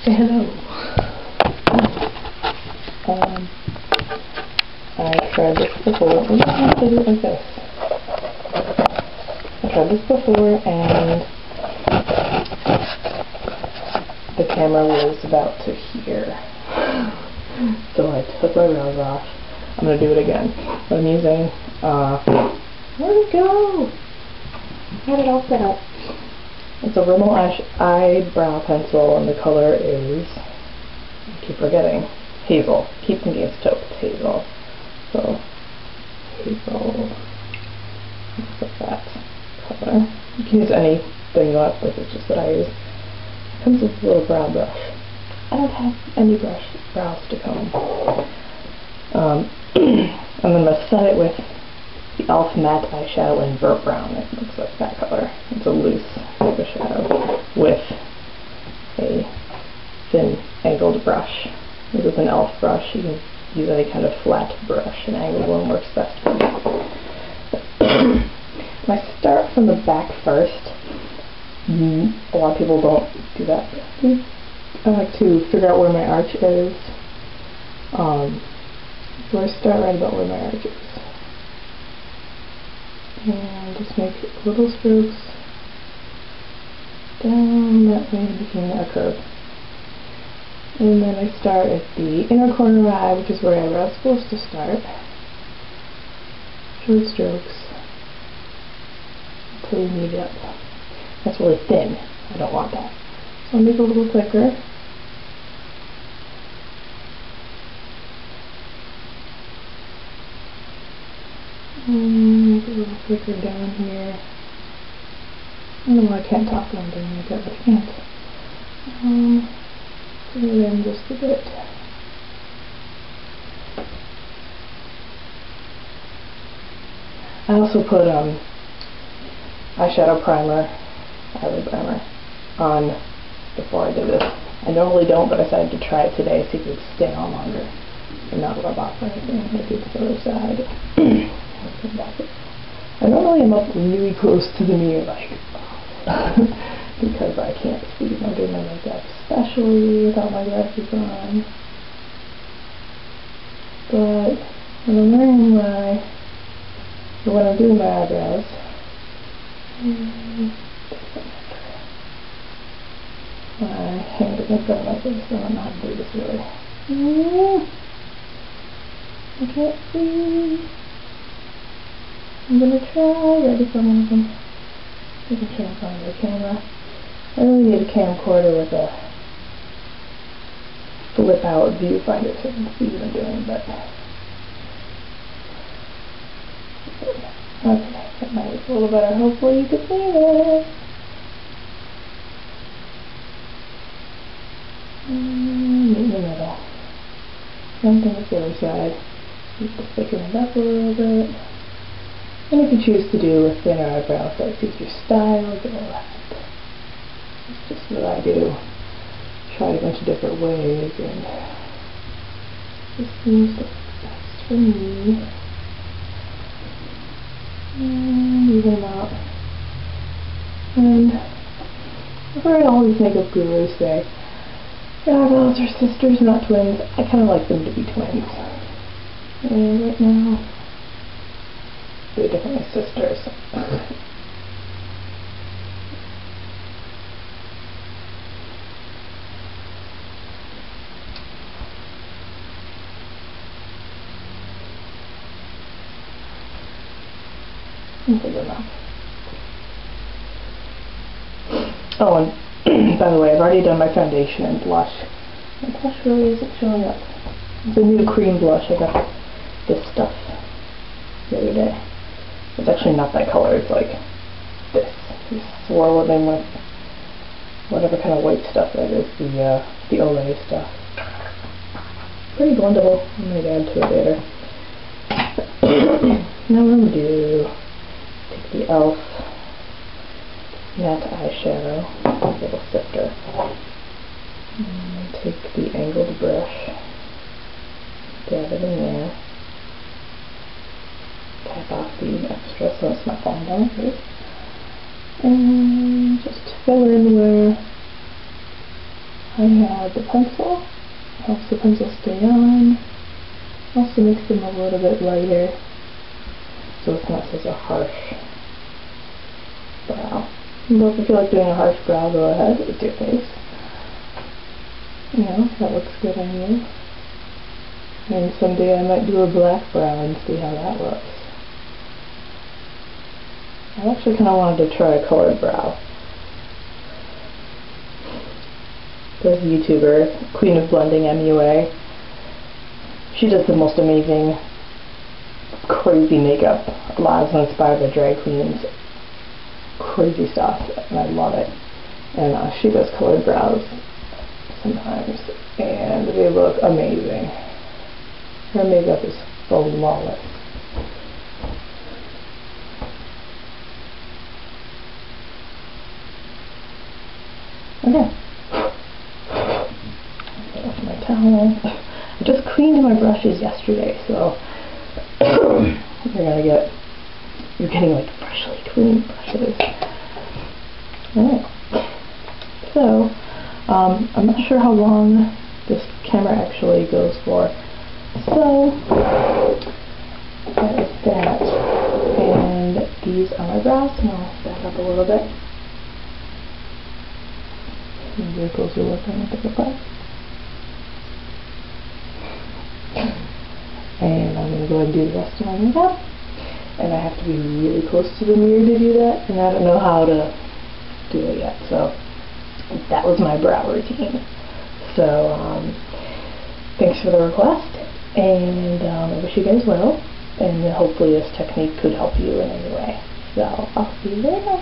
Say hello. I tried this before. I'm going to do it like this. I tried this before and the camera was about to here. So I took my brows off. I'm going to do it again. I'm using, where'd it go? How did it all set up? It's a Rimmel eyebrow pencil and the color is, I keep forgetting, hazel. Keep thinking it's taupe. It's hazel. So, hazel, looks like that color. You can use anything you want, but it's just what I use. It comes with a little brow brush. I don't have any brows to comb. And then I'm going to set it with the e.l.f. matte eyeshadow in burnt brown. It looks like that color. It's a loose type of shadow with a thin angled brush. This is an e.l.f. brush. You can use any kind of flat brush. An angled one works best for me. I start from the back first. A lot of people don't do that. I like to figure out where my arch is. So I start right about where my arch is. And just make little strokes down that way, making a curve. And then I start at the inner corner of my eye, which is where your eyebrow is supposed to start. Short strokes until you meet it up. That's really thin. I don't want that. So I'll make it a little thicker. Make it a little thicker down here. I don't know why I can't talk when I'm doing makeup, but I can't. Put it in just a bit. I also put eyeshadow primer, eyelid primer, on before I did this. I normally don't, but I decided to try it today, see if it would stay on longer and not rub off or anything. I'm going to do this other side. I normally am up really close to the mirror, like, because I can't see when I'm doing my makeup, especially without my glasses on. But when I'm wearing when I'm doing my eyebrows, my hand is in front of my face, so I don't know how to do this really. I can't see. I'm gonna try ready for one of them. I can try and find the camera. I really need a camcorder with a flip out viewfinder so I can see what I'm doing, but okay, that might look a little better. Hopefully you can see it. In the middle. Same thing with the other side. Just thicken it up a little bit. And if you choose to do a thinner eyebrow, if that suits your style, go ahead. It's just what I do. Try a bunch of different ways, and this seems to work best for me. And even them out. And I've heard all these makeup gurus say eyebrows are sisters, not twins. I kind of like them to be twins. And right now, they're definitely sisters. Good enough. Oh, and by the way, I've already done my foundation and blush. My blush really isn't showing up. It's a new cream blush. I got this stuff the other day. It's actually not that color. It's like this. You swirl it in with whatever kind of white stuff that is, the Olay stuff. Pretty blendable. I might add to it later. Now what I'm going to do, take the e.l.f. matte eyeshadow, little sifter, and take the angled brush, dab it in there, tap off the extra so it's not falling down the face, and just fill in where I have the pencil. Helps the pencil stay on. Also makes them a little bit lighter, so it's not such a harsh brow. But if you feel like doing a harsh brow, go ahead. It's your face. You know, that looks good on you. And someday I might do a black brow and see how that looks. I actually kind of wanted to try a colored brow. There's a YouTuber, Queen of Blending, MUA. She does the most amazing, crazy makeup. A lot is inspired by drag queens. Crazy stuff, and I love it. And she does colored brows sometimes, and they look amazing. Her makeup is flawless. Okay. Off my towel. I just cleaned my brushes yesterday, so you're getting like freshly clean brushes. Alright. So, I'm not sure how long this camera actually goes for. So, that is that. And these are my brows, and I'll back up a little bit. Get a closer look on the brow. And I'm going to go ahead and do the rest of my makeup. And I have to be really close to the mirror to do that, and I don't know how to do it yet. So that was my brow routine. So thanks for the request, and I wish you guys well, and hopefully this technique could help you in any way. So I'll see you later.